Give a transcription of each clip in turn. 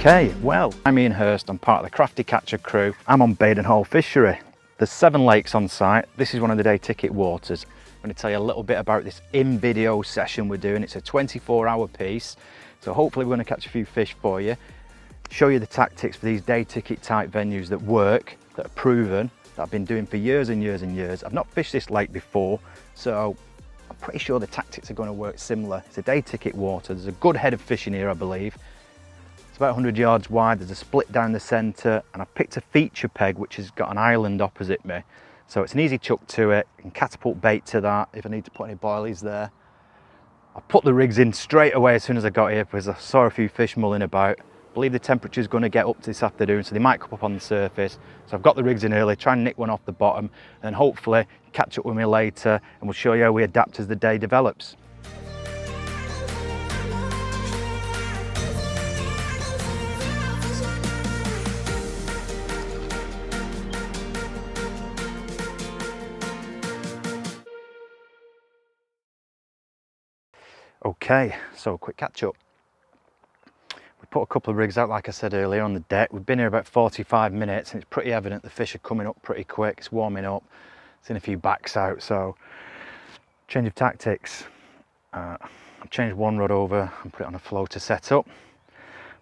Okay, well, I'm Ian Hirst, I'm part of the Crafty Catcher crew. I'm on Baden Hall Fishery. There's 7 lakes on site. This is one of the day ticket waters. I'm going to tell you a little bit about this in-video session we're doing. It's a 24-hour piece, so hopefully we're going to catch a few fish for you, show you the tactics for these day ticket type venues that work, that are proven, that I've been doing for years and years and years. I've not fished this lake before, so I'm pretty sure the tactics are going to work similar. It's a day ticket water. There's a good head of fishing here, I believe. It's about 100 yards wide. There's a split down the centre, and I've picked a feature peg which has got an island opposite me. So it's an easy chuck to it. I can catapult bait to that if I need to put any boilies there. I put the rigs in straight away as soon as I got here because I saw a few fish mulling about. I believe the temperature's going to get up this afternoon, so they might come up on the surface. So I've got the rigs in early, try and nick one off the bottom, and then hopefully catch up with me later, and we'll show you how we adapt as the day develops. Okay, so quick catch up. We put a couple of rigs out, like I said earlier, on the deck. We've been here about 45 minutes and it's pretty evident the fish are coming up pretty quick. It's warming up. Seen a few backs out, so change of tactics. I've changed one rod over and put it on a floater setup.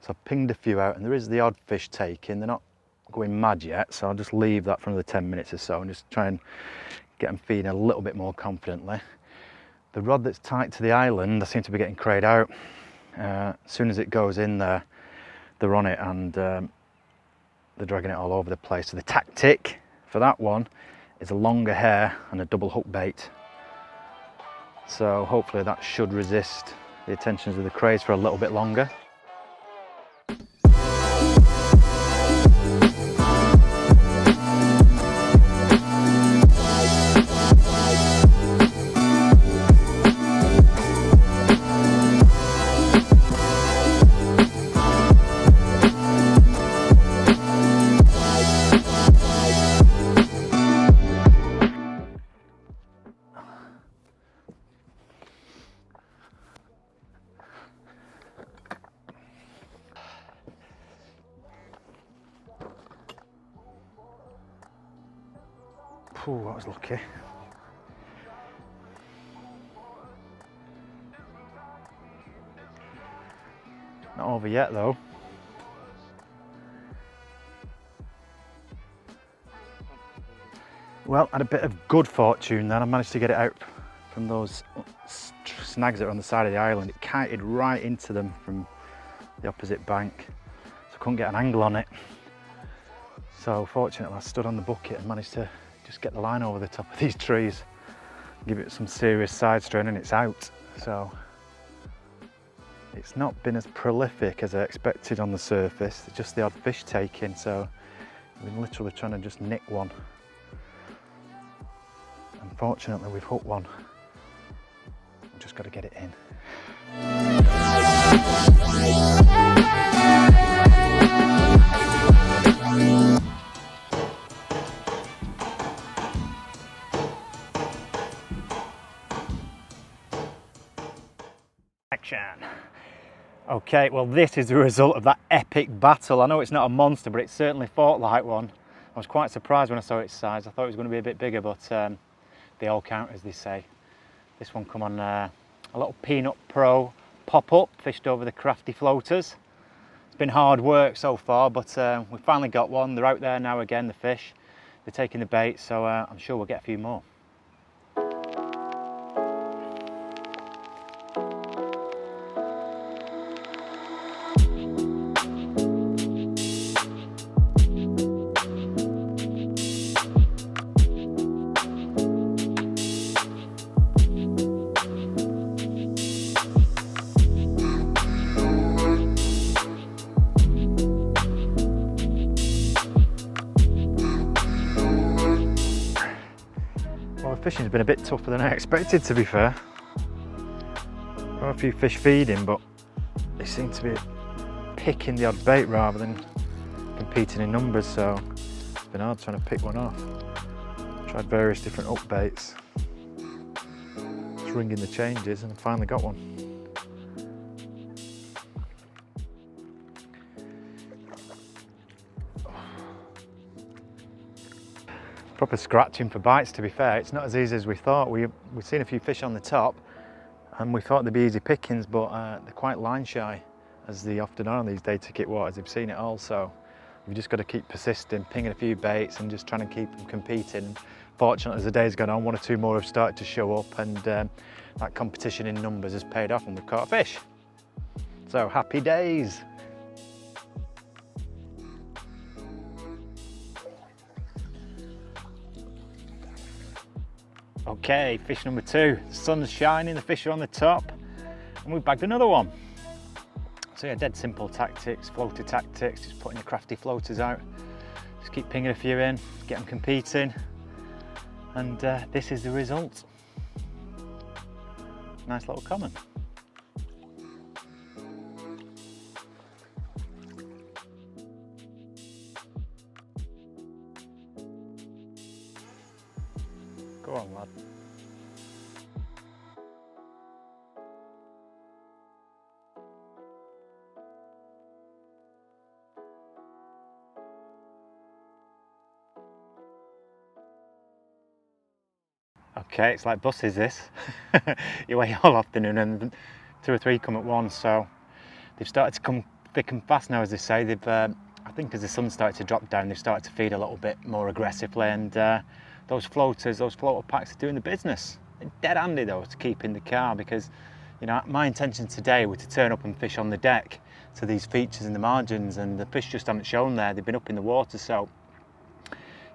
So I've pinged a few out and there is the odd fish taking. They're not going mad yet, so I'll just leave that for another 10 minutes or so and just try and get them feeding a little bit more confidently. The rod that's tight to the island, I seem to be getting crayed out. As soon as it goes in there, they're on it and they're dragging it all over the place. So the tactic for that one is a longer hair and a double hook bait. So hopefully that should resist the attentions of the crays for a little bit longer. Ooh, that was lucky. Not over yet though. Well, I had a bit of good fortune then. I managed to get it out from those snags that are on the side of the island. It kited right into them from the opposite bank, so I couldn't get an angle on it. So fortunately I stood on the bucket and managed to just get the line over the top of these trees, give it some serious side strain, and it's out. So it's not been as prolific as I expected on the surface. It's just the odd fish taking, so I've been literally trying to just nick one. Unfortunately we've hooked one. I've just got to get it in. Action. Okay, well this is the result of that epic battle. I know it's not a monster, but it certainly fought like one. I was quite surprised when I saw its size. I thought it was going to be a bit bigger, but they all count, as they say. This one come on a little Peanut Pro pop-up, fished over the Crafty floaters. It's been hard work so far, but we finally got one. They're out there now again, the fish. They're taking the bait, so I'm sure we'll get a few more. Fishing's been a bit tougher than I expected, to be fair. There are a few fish feeding, but they seem to be picking the odd bait rather than competing in numbers, so it's been hard trying to pick one off. Tried various different up baits, just ringing the changes, and I finally got one. Proper scratching for bites, to be fair. It's not as easy as we thought. We've seen a few fish on the top and we thought they'd be easy pickings, but they're quite line shy, as they often are on these day ticket waters. They've seen it all, so we've just got to keep persisting, pinging a few baits and just trying to keep them competing. Fortunately, as the day's gone on, one or two more have started to show up, and that competition in numbers has paid off and we've caught a fish. So happy days. Okay, fish number 2. The sun's shining, the fish are on the top, and we've bagged another one. So yeah, dead simple tactics, floater tactics, just putting your crafty floaters out. Just keep pinging a few in, get them competing, and this is the result. Nice little common. Go on, lad. Okay, it's like buses this. You wait all afternoon and 2 or 3 come at once, so they've started to come thick and fast now, as they say. They've, I think as the sun started to drop down, they've started to feed a little bit more aggressively, and those floaters, those floater packs are doing the business. They're dead handy though to keep in the car, because you know, my intention today was to turn up and fish on the deck to these features in the margins, and the fish just haven't shown there. They've been up in the water, so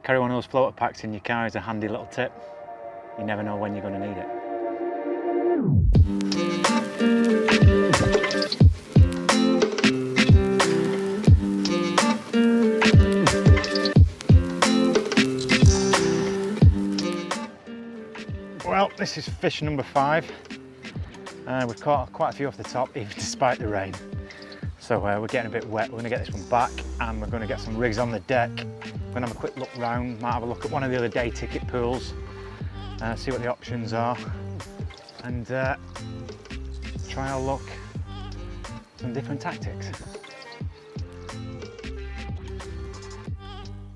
carry one of those floater packs in your car is a handy little tip. You never know when you're going to need it. Well, this is fish number 5. We've caught quite a few off the top, even despite the rain. So we're getting a bit wet. We're going to get this one back, and we're going to get some rigs on the deck. We're going to have a quick look round, might have a look at one of the other day ticket pools, see what the options are, and try our luck some different tactics.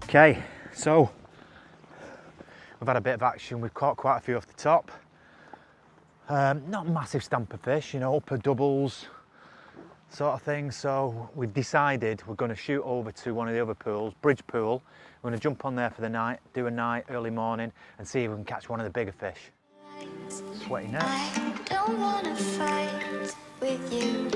Okay, so we've had a bit of action. We've caught quite a few off the top. Not massive stamper fish, you know, upper doubles sort of thing. So we've decided we're going to shoot over to one of the other pools, Bridge Pool. We're going to jump on there for the night, do a night, early morning, and see if we can catch one of the bigger fish. Sweaty net. I don't wanna fight with you.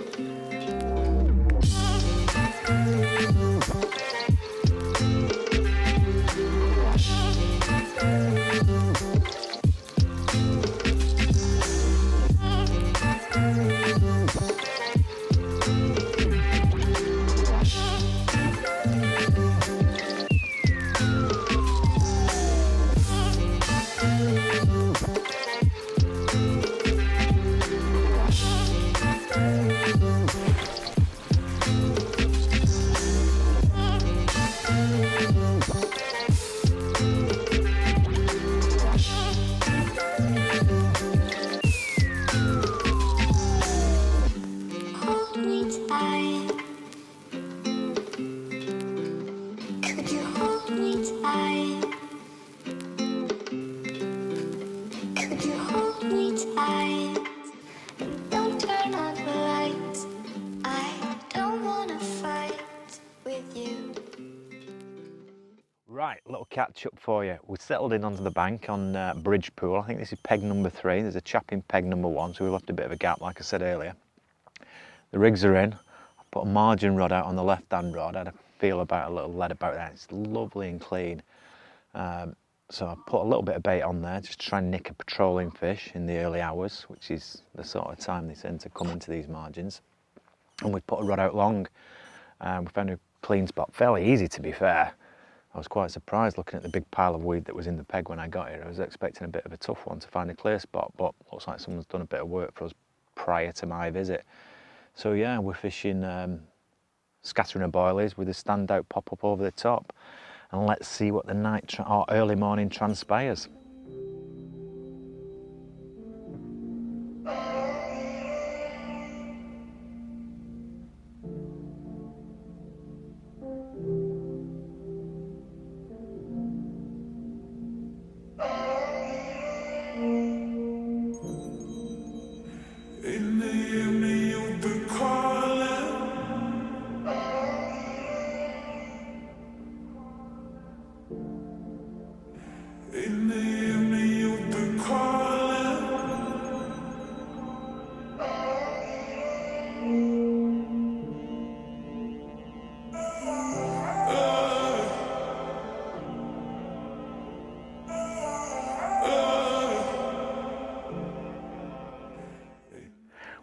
Right, little catch up for you. We settled in onto the bank on Bridge Pool. I think this is peg number 3. There's a chap in peg number 1, so we left a bit of a gap, like I said earlier. The rigs are in. I put a margin rod out on the left-hand rod. I had a feel about a little lead about that. It's lovely and clean. So I put a little bit of bait on there, just to try and nick a patrolling fish in the early hours, which is the sort of time they tend to come into these margins. And we put a rod out long. We found a clean spot, fairly easy to be fair. I was quite surprised looking at the big pile of weed that was in the peg when I got here. I was expecting a bit of a tough one to find a clear spot, but looks like someone's done a bit of work for us prior to my visit. So yeah, we're fishing scattering of boilies with a standout pop up over the top, and let's see what the night or early morning transpires.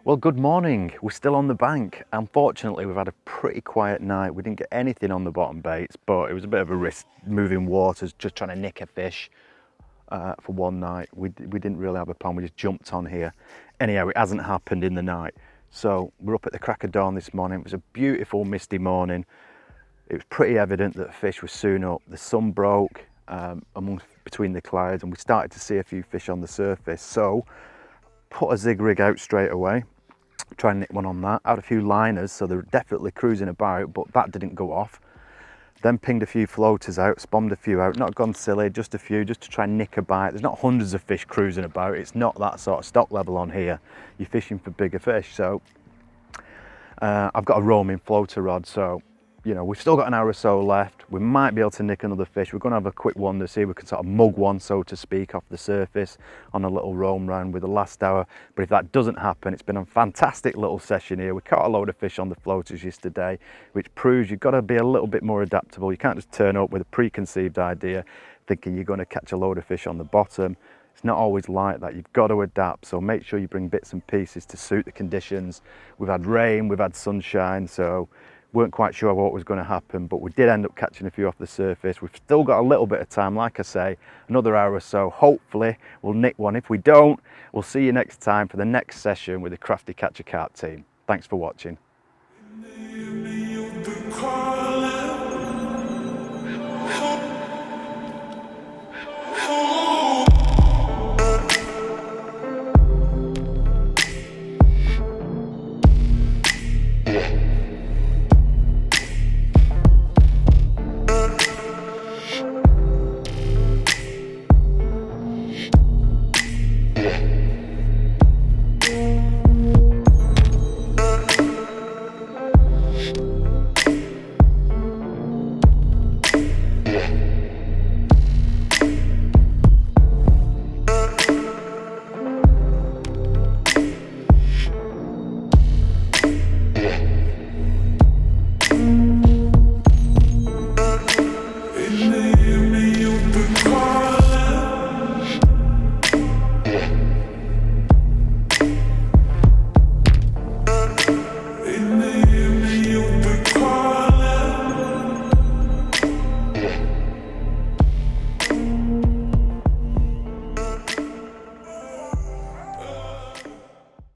Well, good morning. We're still on the bank. Unfortunately, we've had a pretty quiet night. We didn't get anything on the bottom baits, but it was a bit of a risk moving waters, just trying to nick a fish for one night. We didn't really have a plan. We just jumped on here. Anyhow, it hasn't happened in the night. So we're up at the crack of dawn this morning. It was a beautiful misty morning. It was pretty evident that the fish were soon up. The sun broke between the clouds, and we started to see a few fish on the surface. So put a zig rig out straight away, try and nick one on that. Had a few liners, so they're definitely cruising about, but that didn't go off. Then pinged a few floaters out, spombed a few out, not gone silly, just a few, just to try and nick a bite. There's not hundreds of fish cruising about. It's not that sort of stock level on here. You're fishing for bigger fish. So I've got a roaming floater rod, so you know, we've still got an hour or so left. We might be able to nick another fish. We're going to have a quick wander, see if we can sort of mug one, so to speak, off the surface on a little roam round with the last hour. But if that doesn't happen, it's been a fantastic little session here. We caught a load of fish on the floaters yesterday, which proves you've got to be a little bit more adaptable. You can't just turn up with a preconceived idea thinking you're going to catch a load of fish on the bottom. It's not always like that. You've got to adapt, so make sure you bring bits and pieces to suit the conditions. We've had rain, we've had sunshine, so weren't quite sure what was going to happen, but we did end up catching a few off the surface. We've still got a little bit of time, like I say, another hour or so. Hopefully we'll nick one. If we don't, we'll see you next time for the next session with the Crafty Catcher Carp team. Thanks for watching.